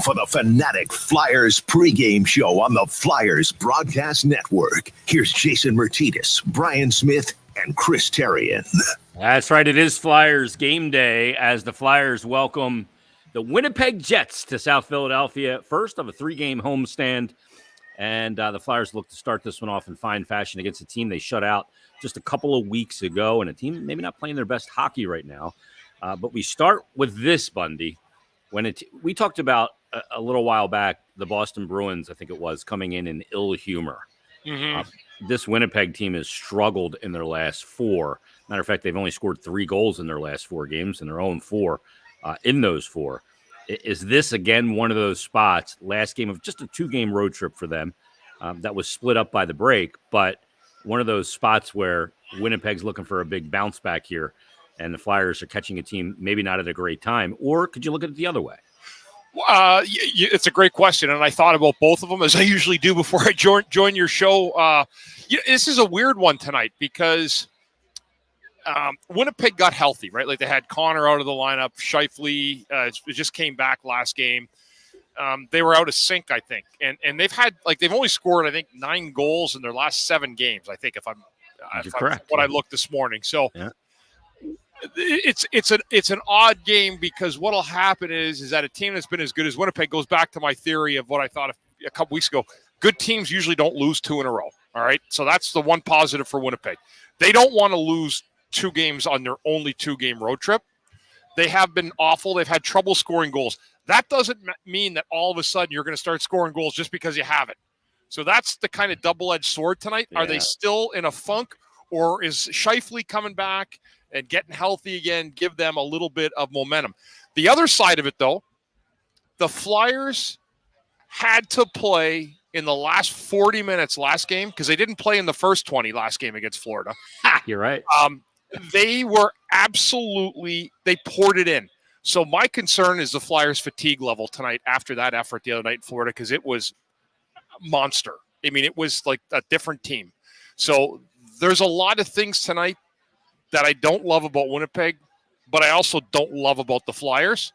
for the Fanatic Flyers pregame show on the Flyers Broadcast Network. Here's Jason Martinez, Brian Smith, and Chris Terrian. That's right. It is Flyers game day as the Flyers welcome the Winnipeg Jets to South Philadelphia, first of a 3-game homestand. And the Flyers look to start this one off in fine fashion against a team they shut out just a couple of weeks ago, and a team maybe not playing their best hockey right now. But we start with this, Bundy. We talked about a little while back the Boston Bruins, I think it was, coming in ill humor. Mm-hmm. This Winnipeg team has struggled in their last 4. Matter of fact, they've only scored 3 goals in their last 4 games and their own 4 in those 4. Is this, again, one of those spots, last game of just a 2-game road trip for them that was split up by the break, but one of those spots where Winnipeg's looking for a big bounce back here and the Flyers are catching a team maybe not at a great time? Or could you look at it the other way? It's a great question, and I thought about both of them, as I usually do before I join your show. This is a weird one tonight because Winnipeg got healthy, right? Like they had Connor out of the lineup, Scheifele just came back last game. They were out of sync, I think, and they've only scored, I think, 9 goals in their last 7 games. I think if I'm correct, what I looked this morning. So. Yeah. It's an odd game because what'll happen is that a team that's been as good as Winnipeg goes back to my theory of what I thought a couple weeks ago. Good teams usually don't lose 2 in a row. All right, so that's the one positive for Winnipeg. They don't want to lose 2 games on their only 2-game road trip. They have been awful. They've had trouble scoring goals. That doesn't mean that all of a sudden you're going to start scoring goals just because you have it. So that's the kind of double-edged sword tonight. Yeah. Are they still in a funk, or is Scheifele coming back and getting healthy again, give them a little bit of momentum? The other side of it, though, the Flyers had to play in the last 40 minutes last game because they didn't play in the first 20 last game against Florida. You're right. They were they poured it in. So my concern is the Flyers' fatigue level tonight after that effort the other night in Florida, because it was a monster. I mean, it was like a different team. So there's a lot of things tonight that I don't love about Winnipeg, but I also don't love about the Flyers.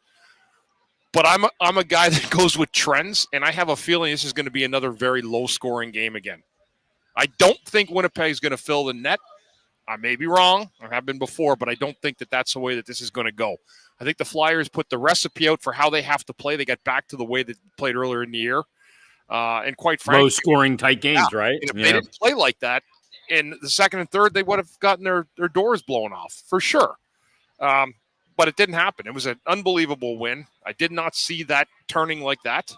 But I'm a guy that goes with trends, and I have a feeling this is going to be another very low-scoring game again. I don't think Winnipeg is going to fill the net. I may be wrong. I have been before, but I don't think that that's the way that this is going to go. I think the Flyers put the recipe out for how they have to play. They got back to the way they played earlier in the year. And quite frankly, low-scoring tight games, right? If they didn't play like that, in the second and third, they would have gotten their doors blown off for sure. But it didn't happen. It was an unbelievable win. I did not see that turning like that.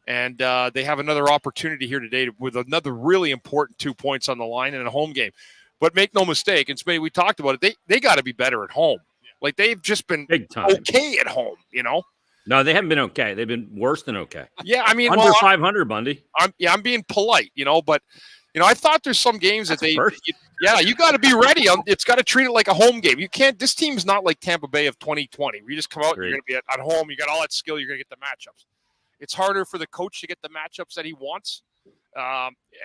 And they have another opportunity here today with another really important 2 points on the line in a home game. But make no mistake, and Spade, we talked about it, they got to be better at home. Like they've just been okay at home, you know? No, they haven't been okay. They've been worse than okay. Yeah, I mean, under 500, Bundy. I'm being polite, you know, but I thought there's some games that you got to be ready. It's got to treat it like a home game. You can't. This team's not like Tampa Bay of 2020. Where you just come out, and you're going to be at home. You got all that skill. You're going to get the matchups. It's harder for the coach to get the matchups that he wants.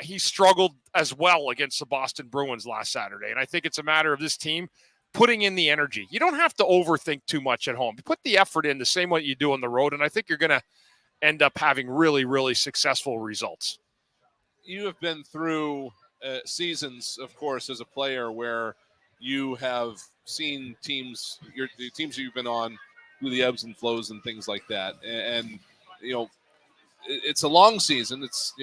He struggled as well against the Boston Bruins last Saturday, and I think it's a matter of this team putting in the energy. You don't have to overthink too much at home. You put the effort in the same way you do on the road, and I think you're going to end up having really, really successful results. You have been through seasons, of course, as a player where you have seen teams, the teams you've been on, through the ebbs and flows and things like that. And it's a long season. It's,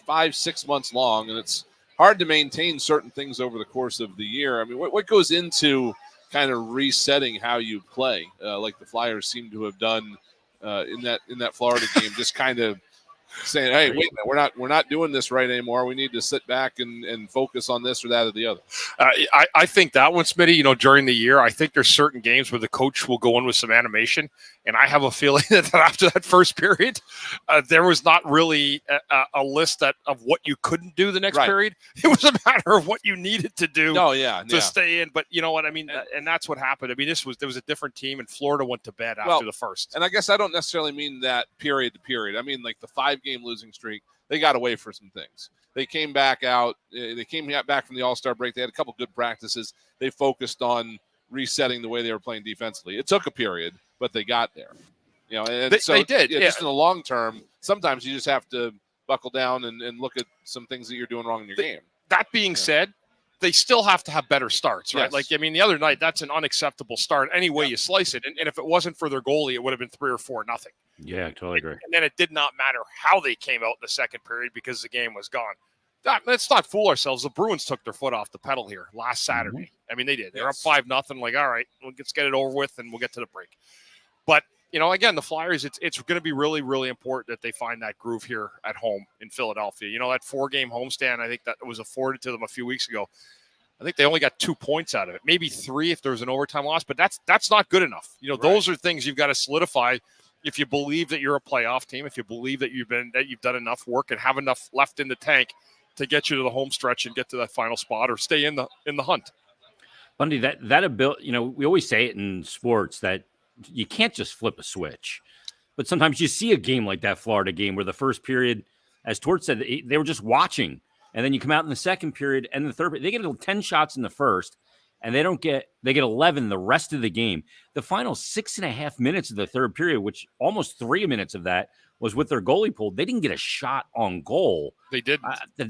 5-6 months long, and it's hard to maintain certain things over the course of the year. I mean, what goes into kind of resetting how you play, like the Flyers seem to have done in that Florida game, just kind of saying, hey, wait a minute, we're not doing this right anymore. We need to sit back and focus on this or that or the other. I think that one, Smitty, during the year, I think there's certain games where the coach will go in with some animation. And I have a feeling that after that first period, there was not really a list of what you couldn't do the next period. It was a matter of what you needed to do to stay in. But you know what I mean? And that's what happened. I mean, there was a different team, and Florida went to bed after the first. And I guess I don't necessarily mean that period to period. I mean, like the 5-game losing streak, they got away for some things. They came back out. They came back from the All-Star break. They had a couple good practices. They focused on resetting the way they were playing defensively. It took a period, but they got there. You know, and They did. Yeah. Just in the long term, sometimes you just have to buckle down and look at some things that you're doing wrong in your game. That being said, they still have to have better starts, right? Yes. Like, I mean, the other night, that's an unacceptable start any way you slice it. And if it wasn't for their goalie, it would have been 3 or 4-0. Yeah, I totally agree. And then it did not matter how they came out in the second period because the game was gone. Let's not fool ourselves. The Bruins took their foot off the pedal here last Saturday. Mm-hmm. I mean, they did. They're up 5-0. Like, all right, let's get it over with and we'll get to the break. But, you know, again, the Flyers, it's going to be really, really important that they find that groove here at home in Philadelphia. You know, that 4-game homestand, I think that was afforded to them a few weeks ago. I think they only got 2 points out of it, maybe 3 if there was an overtime loss, but that's not good enough. You know, those are things you've got to solidify if you believe that you're a playoff team, if you believe that you've done enough work and have enough left in the tank to get you to the home stretch and get to that final spot or stay in the hunt. Bundy, that ability, you know, we always say it in sports that you can't just flip a switch, but sometimes you see a game like that Florida game where the first period, as Tort said, they were just watching, and then you come out in the second period and the third period, they get 10 shots in the first, and they get 11 the rest of the game. The final 6.5 minutes of the third period, which almost 3 minutes of that was with their goalie pulled. They didn't get a shot on goal. They didn't.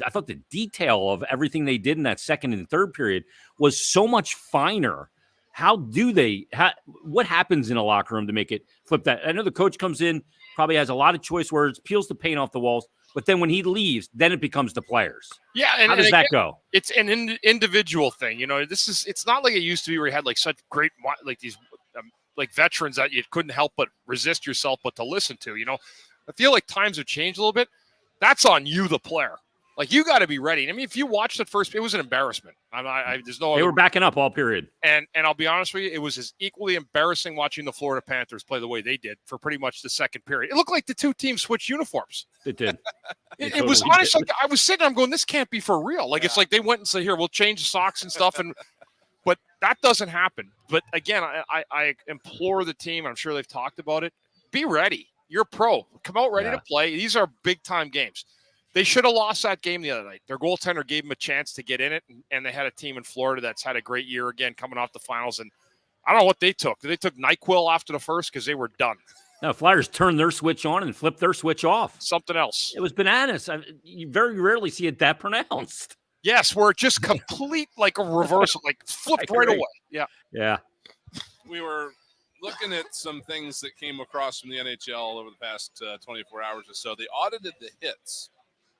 I thought the detail of everything they did in that second and third period was so much finer. What happens in a locker room to make it flip that? I know the coach comes in, probably has a lot of choice words, peels the paint off the walls, but then when he leaves, then it becomes the players. Yeah. And how does that go? It's an individual thing. You know, it's not like it used to be where you had like such great, like these like veterans that you couldn't help but resist yourself, but to listen to, you know. I feel like times have changed a little bit. That's on you, the player. Like, you got to be ready. I mean, if you watched it first, it was an embarrassment. There's no. They were backing up all period. And I'll be honest with you, it was as equally embarrassing watching the Florida Panthers play the way they did for pretty much the second period. It looked like the two teams switched uniforms. It did. It was honestly, like, I was sitting there, I'm going, this can't be for real. Like, it's like they went and said, here, we'll change the socks and stuff. But that doesn't happen. But again, I implore the team, I'm sure they've talked about it, be ready. You're pro. Come out ready to play. These are big-time games. They should have lost that game the other night. Their goaltender gave them a chance to get in it, and they had a team in Florida that's had a great year again coming off the finals. And I don't know what they took. They took NyQuil after the first because they were done. No, Flyers turned their switch on and flipped their switch off. Something else. It was bananas. You very rarely see it that pronounced. Yes, where it just complete like a reversal, like flipped right away. Yeah. Yeah. We were looking at some things that came across from the NHL over the past 24 hours or so. They audited the hits,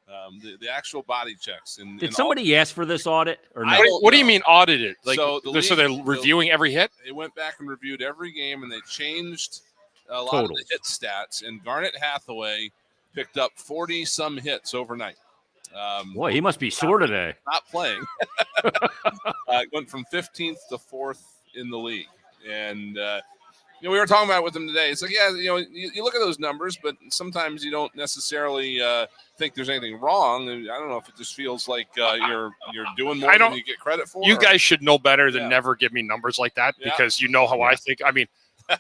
the actual body checks. Did somebody ask for this audit or no? What do you mean audited? Like, so they're reviewing every hit? They went back and reviewed every game, and they changed a lot of the hit stats. And Garnet Hathaway picked up 40-some hits overnight. Boy, he must be sore today. Not playing. Went from 15th to 4th in the league. And we were talking about it with him today. It's like, you look at those numbers, but sometimes you don't necessarily think there's anything wrong. I don't know if it just feels like you're doing more than you get credit for. You guys should know better than never give me numbers like that because you know how I think. I mean,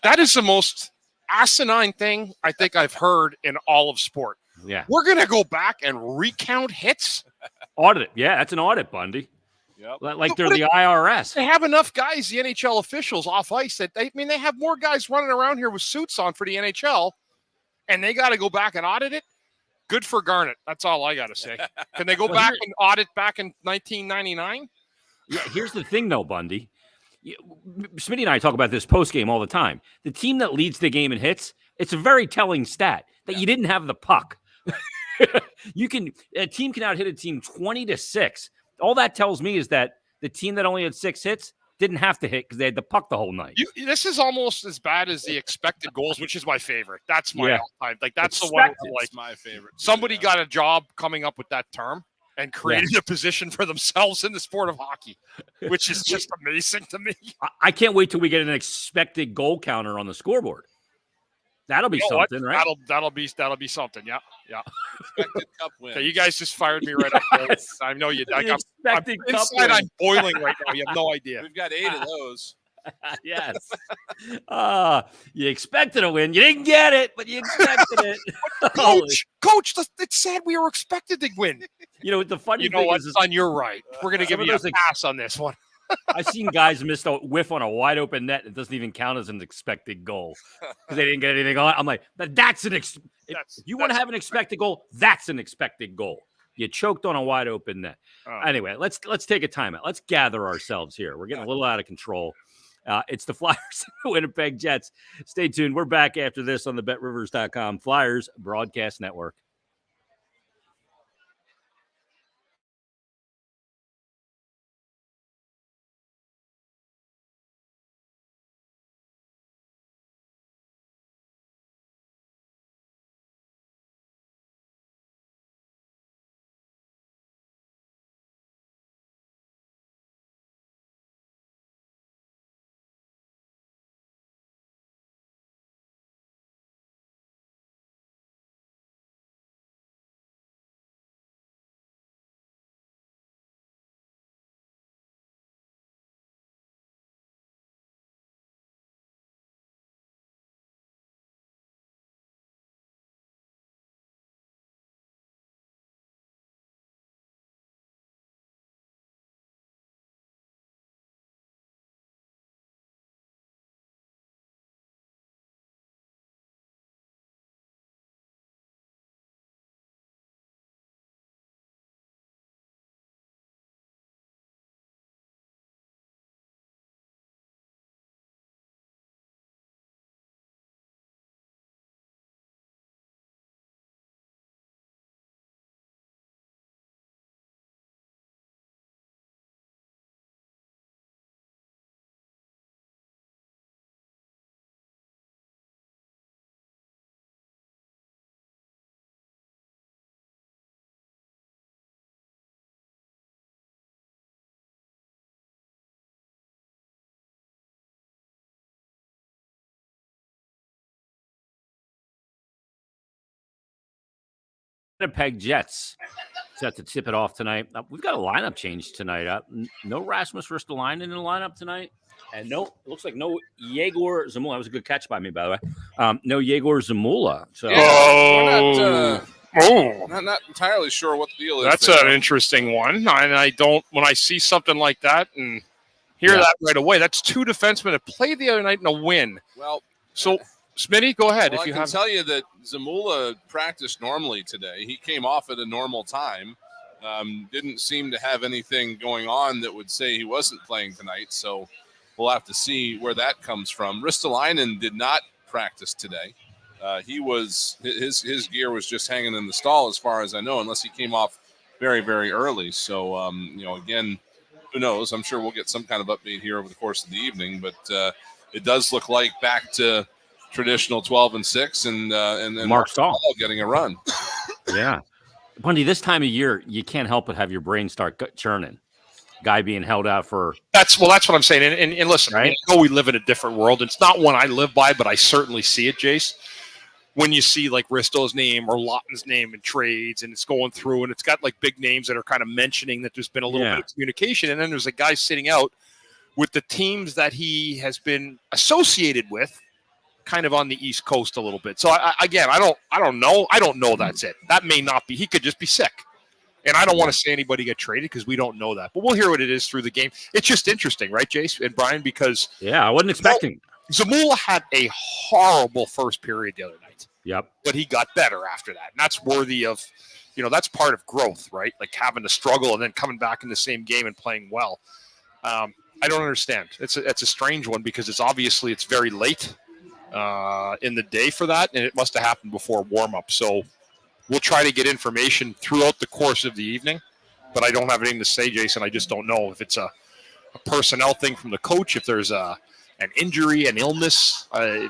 that is the most asinine thing I think I've heard in all of sport. Yeah. We're going to go back and recount hits? Audit it. Yeah, that's an audit, Bundy. Yep. Like they're the IRS. They have enough guys, the NHL officials, off ice that they have more guys running around here with suits on for the NHL, and they got to go back and audit it. Good for Garnet. That's all I got to say. Can they go back and audit back in 1999? Yeah, here's the thing, though, Bundy. Smitty and I talk about this post game all the time. The team that leads the game in hits, it's a very telling stat that you didn't have the puck. A team can out hit a team 20-6. All that tells me is that the team that only had 6 hits didn't have to hit because they had the puck the whole night. This is almost as bad as the expected goals, which is my favorite. That's my all-time. Like, that's the one. Like, my favorite. Somebody got a job coming up with that term and created a position for themselves in the sport of hockey, which is just amazing to me. I can't wait till we get an expected goal counter on the scoreboard. That'll be something, right? That'll be something. Yeah. Expected cup win. Okay, you guys just fired me right up. I know you. I'm boiling right now. You have no idea. We've got 8 of those. Yes. You expected a win. You didn't get it, but you expected it. Coach, it said we were expected to win. The funny thing is, son, you're right. We're going to give you a pass on this one. I've seen guys miss a whiff on a wide open net. It doesn't even count as an expected goal because they didn't get anything on. I'm like, that's an if you want to have an expected goal, that's an expected goal. You choked on a wide open net. Anyway, let's take a timeout. Let's gather ourselves here. We're getting a little out of control. It's the Flyers and the Winnipeg Jets. Stay tuned. We're back after this on the BetRivers.com Flyers Broadcast Network. Winnipeg Jets set to tip it off tonight. We've got a lineup change tonight. No Rasmus Ristolainen in the lineup tonight. And it looks like no Yegor Zamula. That was a good catch by me, by the way. No Yegor Zamula. So, we're not entirely sure what the deal is. That's an interesting one. And I don't, when I see something like that and hear that right away, that's two defensemen that played the other night in a win. Well, so Smitty, go ahead. Well, if you I can tell you that Zamula practiced normally today. He came off at a normal time. Didn't seem to have anything going on that would say he wasn't playing tonight. So we'll have to see where that comes from. Ristolainen did not practice today. He was his gear was just hanging in the stall, as far as I know, unless he came off very, very early. So again, who knows? I'm sure we'll get some kind of update here over the course of the evening. But it does look like back to traditional 12-6, and Mark Stahl getting a run. Yeah, Bundy. This time of year, you can't help but have your brain start churning. Guy being held out for that's what I'm saying. And listen, right? I know we live in a different world. It's not one I live by, but I certainly see it, Jace. When you see like Risto's name or Lawton's name in trades, and it's going through, and it's got like big names that are kind of mentioning that there's been a little bit of communication, and then there's a guy sitting out with the teams that he has been associated with, kind of on the East Coast a little bit. So I don't know. I don't know that's it. That may not be. He could just be sick. And I don't want to say anybody get traded because we don't know that. But we'll hear what it is through the game. It's just interesting, right, Jace and Brian? Because I wasn't expecting. Zamula had a horrible first period the other night. Yep. But he got better after that. And that's worthy of, that's part of growth, right? Like having to struggle and then coming back in the same game and playing well. I don't understand. It's a strange one because it's very late in the day for that, and it must have happened before warm-up. So we'll try to get information throughout the course of the evening, but I don't have anything to say, Jason. I just don't know if it's a personnel thing from the coach, if there's an injury, an illness. I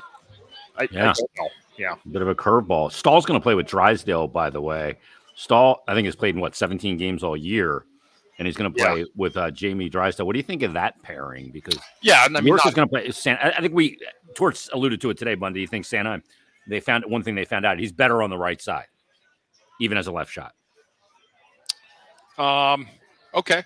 don't know. Yeah. A bit of a curveball. Stahl's going to play with Drysdale, by the way. Stahl, I think, has played in, 17 games all year, and he's going to play with Jamie Drysdale. What do you think of that pairing? Because York is going to play. I think Torts alluded to it today, Bundy. You think Santa, one thing they found out, he's better on the right side, even as a left shot. Okay.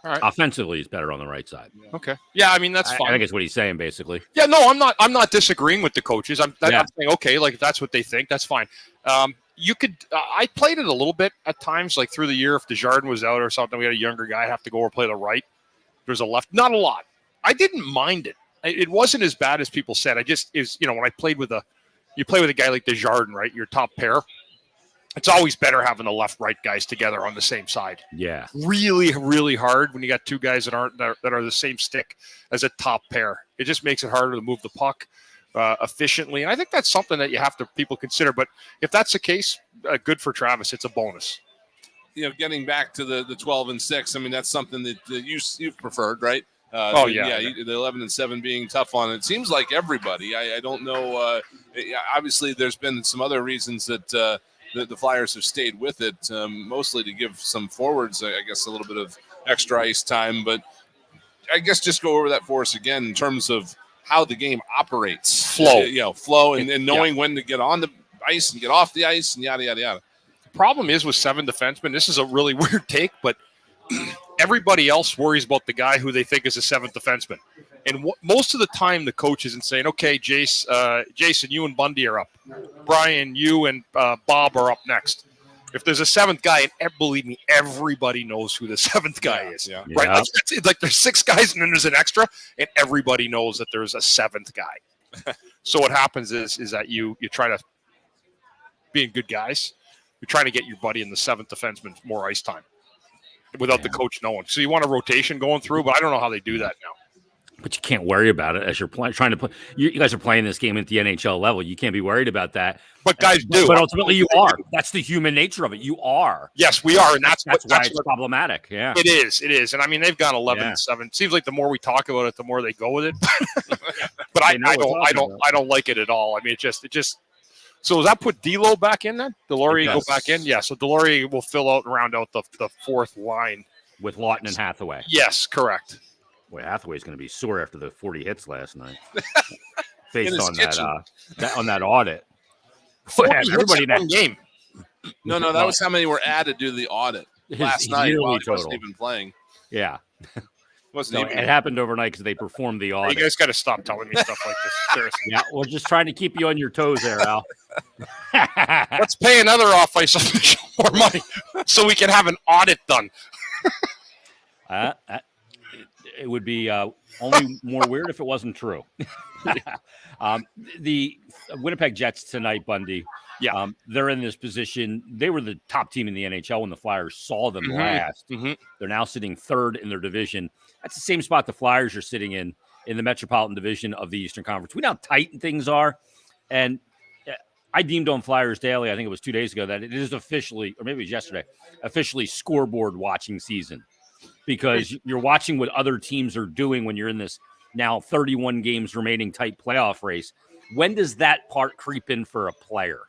All right. Offensively, he's better on the right side. Okay. Yeah, I mean, that's fine. I think it's what he's saying, basically. Yeah, no, I'm not disagreeing with the coaches. I'm saying, okay, like if that's what they think, that's fine. I played it a little bit at times, like through the year. If Desjardins was out or something, we had a younger guy have to go or play the right. There's a left, not a lot. I didn't mind it. It wasn't as bad as people said. When I played with you play with a guy like Desjardins, right? Your top pair. It's always better having the left-right guys together on the same side. Yeah. Really, really hard when you got two guys that are the same stick as a top pair. It just makes it harder to move the puck efficiently. And I think that's something that people consider. But if that's the case, good for Travis. It's a bonus. Getting back to the 12 and 6, I mean, that's something that you've preferred, right? The 11 and 7 being tough on it. Seems like everybody. I don't know. Obviously, there's been some other reasons that the Flyers have stayed with it, mostly to give some forwards, I guess, a little bit of extra ice time. But I guess just go over that for us again in terms of how the game operates. Flow, and knowing when to get on the ice and get off the ice and yada, yada, yada. The problem is with 7 defensemen, this is a really weird take, but everybody else worries about the guy who they think is a 7th defenseman. And most of the time, the coach isn't saying, okay, Jason, you and Bundy are up. Brian, you and Bob are up next. If there's a 7th guy, and believe me, everybody knows who the 7th guy is. Yeah. Right? Like there's 6 guys and then there's an extra, and everybody knows that there's a 7th guy. So what happens is that you try to, being good guys, you're trying to get your buddy in the 7th defenseman more ice time without the coach knowing. So you want a rotation going through, but I don't know how they do that now. But you can't worry about it as you're trying to play. You guys are playing this game at the NHL level. You can't be worried about that. But guys do. But ultimately, you are. That's the human nature of it. You are. Yes, we are, and that's why it's problematic. Yeah, it is. And I mean, they've gone 11-7. Seems like the more we talk about it, the more they go with it. But I don't like it at all. I mean, it just. So does that put D'Lo back in then? Deslauriers go back in? Yeah, so Deslauriers will fill out and round out the 4th line. With Lawton and Hathaway. Yes, correct. Boy, Hathaway's going to be sore after the 40 hits last night. Based on that audit. Everybody in that game. No, that was how many were added to the audit last night while he wasn't even playing. Yeah. It happened overnight because they performed the audit. You guys got to stop telling me stuff like this. Seriously. Yeah, we're just trying to keep you on your toes there, Al. Let's pay another off-ice official more money so we can have an audit done. It would be only more weird if it wasn't true. The Winnipeg Jets tonight, Bundy. Yeah, they're in this position. They were the top team in the NHL when the Flyers saw them last. Mm-hmm. They're now sitting 3rd in their division. That's the same spot the Flyers are sitting in the Metropolitan Division of the Eastern Conference. We know how tight things are. And I deemed on Flyers Daily, I think it was 2 days ago, that it is officially, or maybe it was yesterday, officially scoreboard watching season. Because you're watching what other teams are doing when you're in this now 31 games remaining tight playoff race. When does that part creep in for a player?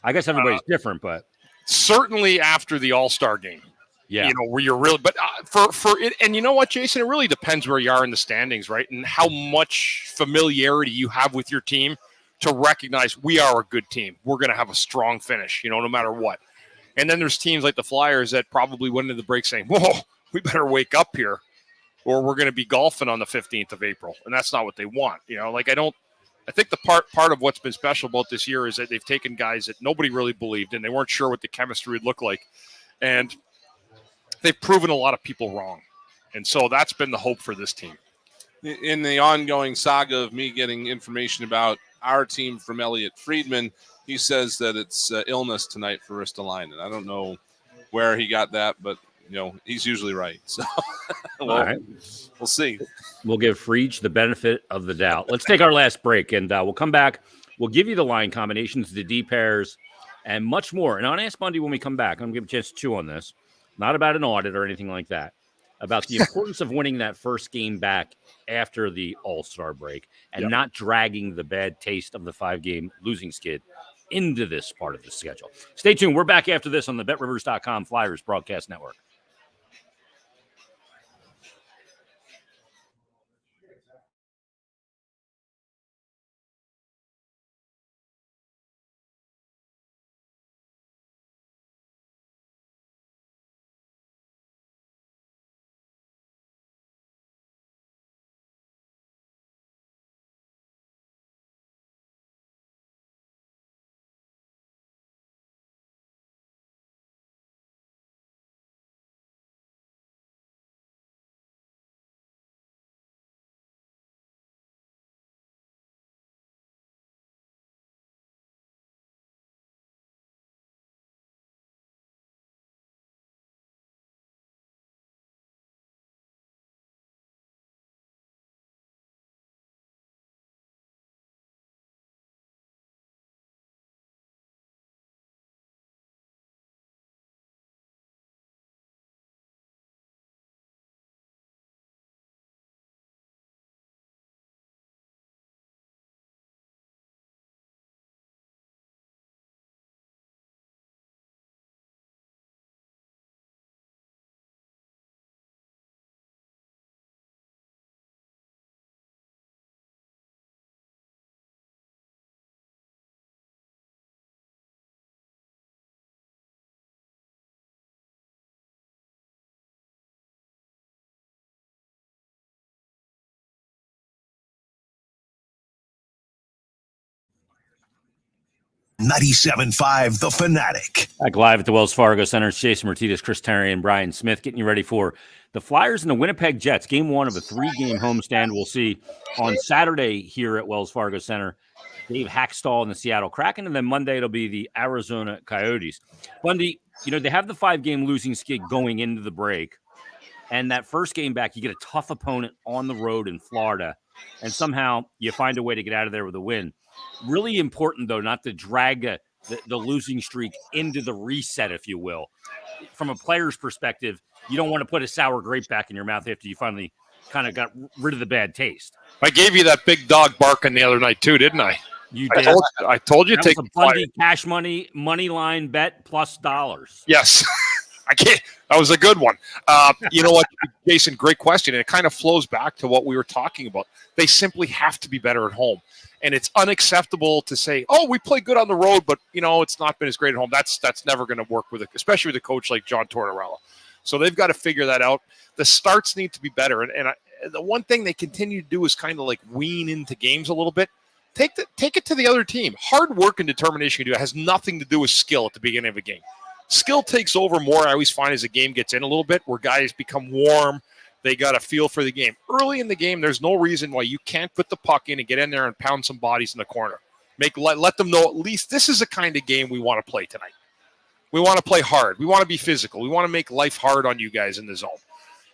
I guess everybody's different, but certainly after the All-Star game. Yeah. Where you're really, but for it, and you know what, Jason, it really depends where you are in the standings, right? And how much familiarity you have with your team to recognize we are a good team. We're going to have a strong finish, no matter what. And then there's teams like the Flyers that probably went into the break saying, whoa, we better wake up here or we're going to be golfing on the 15th of April. And that's not what they want. I think the part of what's been special about this year is that they've taken guys that nobody really believed in. They weren't sure what the chemistry would look like. And they've proven a lot of people wrong. And so that's been the hope for this team. In the ongoing saga of me getting information about our team from Elliot Friedman, he says that it's illness tonight for Ristolainen. I don't know where he got that, but he's usually right. So all right. We'll see. We'll give Friedge the benefit of the doubt. Let's take our last break, and we'll come back. We'll give you the line combinations, the D pairs, and much more. And on Ask Bundy when we come back, I'm going to give a chance to chew on this. Not about an audit or anything like that. About the importance of winning that first game back after the All-Star break and not dragging the bad taste of the 5-game losing skid into this part of the schedule. Stay tuned. We're back after this on the BetRivers.com Flyers Broadcast Network. 97.5 The Fanatic. Back live at the Wells Fargo Center. It's Jason Martinez, Chris Terry, and Brian Smith getting you ready for the Flyers and the Winnipeg Jets. Game one of a 3-game homestand we'll see on Saturday here at Wells Fargo Center. Dave Hackstall and the Seattle Kraken, and then Monday it'll be the Arizona Coyotes. Bundy, they have the 5-game losing skid going into the break, and that first game back, you get a tough opponent on the road in Florida, and somehow you find a way to get out of there with a win. Really important, though, not to drag the losing streak into the reset, if you will. From a player's perspective, you don't want to put a sour grape back in your mouth after you finally kind of got rid of the bad taste. I gave you that big dog barking the other night too, didn't I? You did. I told you that take was a Bundy cash money line bet plus dollars. Yes. I can't. That was a good one. You know what, Jason, great question. And it kind of flows back to what we were talking about. They simply have to be better at home. And it's unacceptable to say, oh, we play good on the road, but, it's not been as great at home. That's never going to work with it, especially with a coach like John Tortorella. So they've got to figure that out. The starts need to be better. And the one thing they continue to do is kind of like wean into games a little bit. Take it to the other team. Hard work and determination you do has nothing to do with skill at the beginning of a game. Skill takes over more, I always find, as the game gets in a little bit, where guys become warm. They got a feel for the game. Early in the game, there's no reason why you can't put the puck in and get in there and pound some bodies in the corner. Let them know at least this is the kind of game we want to play tonight. We want to play hard. We want to be physical. We want to make life hard on you guys in the zone.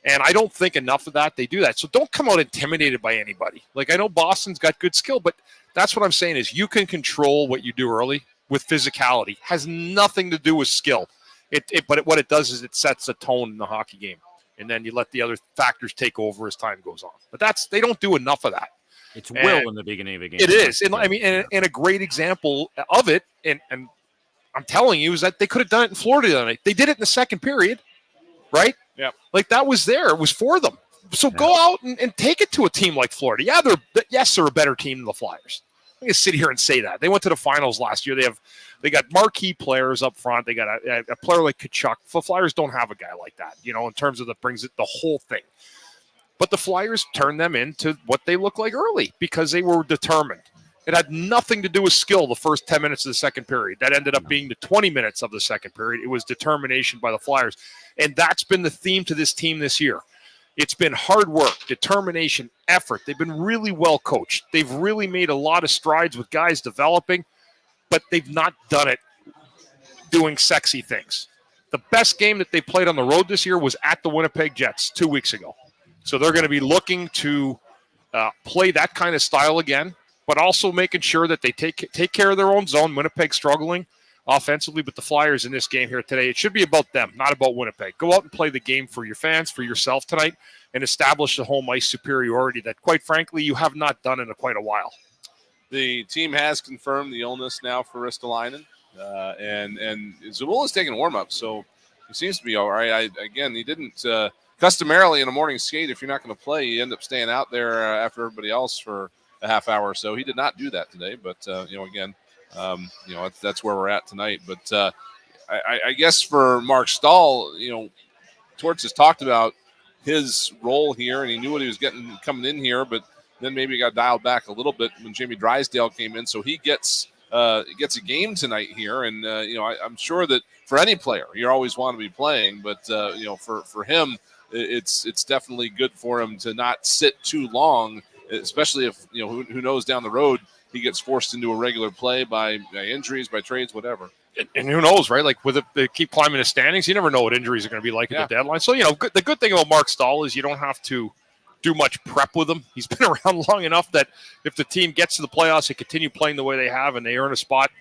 And I don't think enough of that. They do that. So don't come out intimidated by anybody. Like, I know Boston's got good skill, but that's what I'm saying is you can control what you do early with physicality. It has nothing to do with skill. But what it does is it sets a tone in the hockey game. And then you let the other factors take over as time goes on. But they don't do enough of that. It's will in the beginning of a game. It is. And and a great example of it, and I'm telling you, is that they could have done it in Florida the other night. They did it in the second period, right? Yeah. Like, that was there. It was for them. So go out and take it to a team like Florida. Yeah, they're a better team than the Flyers. I'm going to sit here and say that. They went to the finals last year. They got marquee players up front. They got a player like Kachuk. The Flyers don't have a guy like that, in terms of brings it the whole thing. But the Flyers turned them into what they look like early because they were determined. It had nothing to do with skill the first 10 minutes of the second period. That ended up being the 20 minutes of the second period. It was determination by the Flyers. And that's been the theme to this team this year. It's been hard work, determination, effort. They've been really well coached. They've really made a lot of strides with guys developing, but they've not done it doing sexy things. The best game that they played on the road this year was at the Winnipeg Jets 2 weeks ago. So they're going to be looking to play that kind of style again, but also making sure that they take care of their own zone. Winnipeg struggling offensively, but the Flyers in this game here today, it should be about them, not about Winnipeg. Go out and play the game for your fans, for yourself tonight, and establish the home ice superiority that, quite frankly, you have not done in quite a while. The team has confirmed the illness now for Ristolainen, and Zabula's taking a warm-up, so he seems to be all right. He didn't customarily in a morning skate, if you're not going to play, you end up staying out there after everybody else for a half hour or so. He did not do that today, but that's where we're at tonight. But I guess for Mark Stahl, Torts has talked about his role here, and he knew what he was getting coming in here, but then maybe he got dialed back a little bit when Jamie Drysdale came in. So he gets a game tonight here, and I'm sure that for any player, you always want to be playing, but for him, it's definitely good for him to not sit too long, especially if who knows down the road he gets forced into a regular play by injuries, by trades, whatever. And who knows, right? Like, they keep climbing the standings, you never know what injuries are going to be like at the deadline. So, the good thing about Mark Stahl is you don't have to do much prep with him. He's been around long enough that if the team gets to the playoffs, they continue playing the way they have and they earn a spot,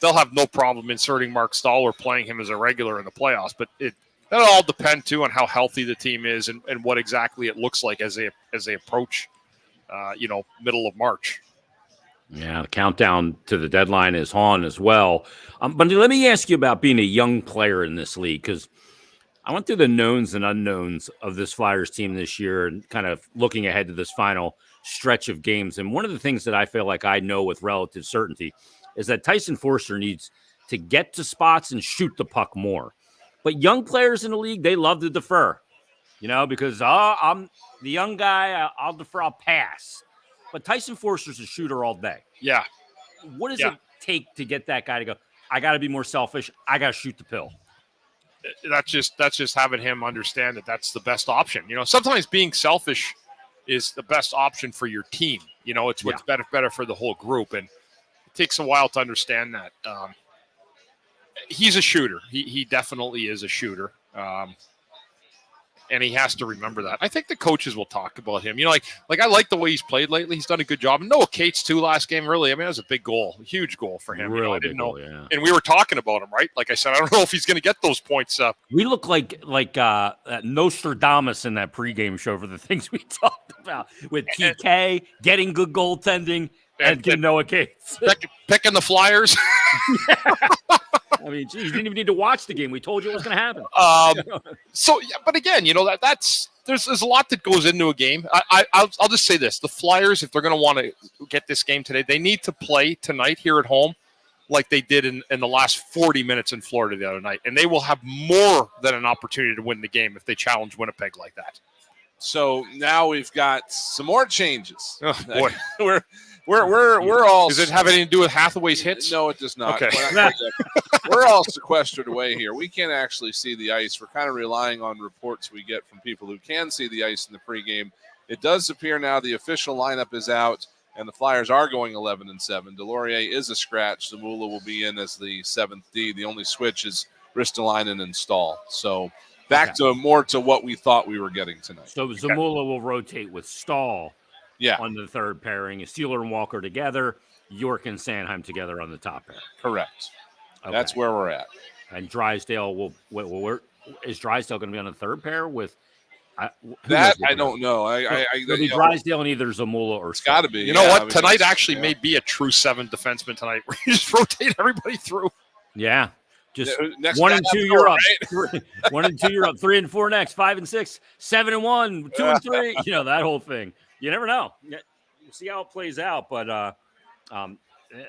they'll have no problem inserting Mark Stahl or playing him as a regular in the playoffs. But that'll all depend, too, on how healthy the team is and what exactly it looks like as they approach, middle of March. Yeah, the countdown to the deadline is on as well. But let me ask you about being a young player in this league, because I went through the knowns and unknowns of this Flyers team this year and kind of looking ahead to this final stretch of games. And one of the things that I feel like I know with relative certainty is that Tyson Forster needs to get to spots and shoot the puck more. But young players in the league, they love to defer, because I'm the young guy, I'll defer, I'll pass. But Tyson Forster's a shooter all day. Yeah. What is it take to get that guy to go, I got to be more selfish. I got to shoot the pill. That's just having him understand that that's the best option. Sometimes being selfish is the best option for your team. It's what's better for the whole group, and it takes a while to understand that. He's a shooter. He definitely is a shooter. And he has to remember that. I think the coaches will talk about him. Like I like the way he's played lately. He's done a good job. And Noah Cates too last game. Really, that was a big goal, a huge goal for him. Really I didn't know. goal, yeah. And we were talking about him, right? Like I said, I don't know if he's going to get those points up. We look like Nostradamus in that pregame show for the things we talked about with TK getting good goaltending and getting Noah Cates. Picking the Flyers. I mean, geez, you didn't even need to watch the game. We told you it was going to happen. But again, that's there's a lot that goes into a game. I'll just say this: the Flyers, if they're going to want to get this game today, they need to play tonight here at home like they did in the last 40 minutes in Florida the other night, and they will have more than an opportunity to win the game if they challenge Winnipeg like that. So now we've got some more changes. Oh boy, we're all. Does it have anything to do with Hathaway's hits? No, it does not. Okay. We're all sequestered away here. We can't actually see the ice. We're kind of relying on reports we get from people who can see the ice in the pregame. It does appear now the official lineup is out, and the Flyers are going 11-7. Delorier is a scratch. Zamula will be in as the 7th D. The only switch is Ristolainen and Stahl. So back to more to what we thought we were getting tonight. So Zamula will rotate with Stahl on the third pairing. Sealer and Walker together. York and Sanheim together on the top pair. Correct. Okay. That's where we're at. And Drysdale is Drysdale going to be on the third pair with that? I don't know. It'll be Drysdale and either Zamula or it's got to be. You know what? Tonight actually may be a true 7 defenseman tonight. Where you just rotate everybody through. Yeah. Just next 1 and 2, you're up. Right? 1 and 2, you're up. 3 and 4 next. 5 and 6. 7 and 1. 2 and 3. That whole thing. You never know. We'll see how it plays out, but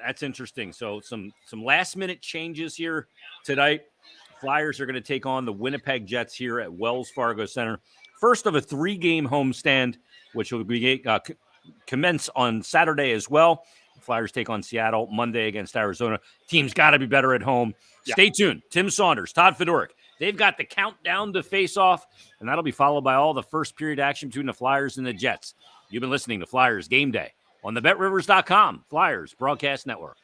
that's interesting. So some last minute changes here tonight. Flyers are going to take on the Winnipeg Jets here at Wells Fargo Center. First of a 3-game homestand, which will be commence on Saturday as well. The Flyers take on Seattle Monday against Arizona. Team's got to be better at home. Yeah. Stay tuned. Tim Saunders, Todd Fedoruk. They've got the countdown to face off, and that'll be followed by all the first period action between the Flyers and the Jets. You've been listening to Flyers Game Day on the BetRivers.com Flyers Broadcast Network.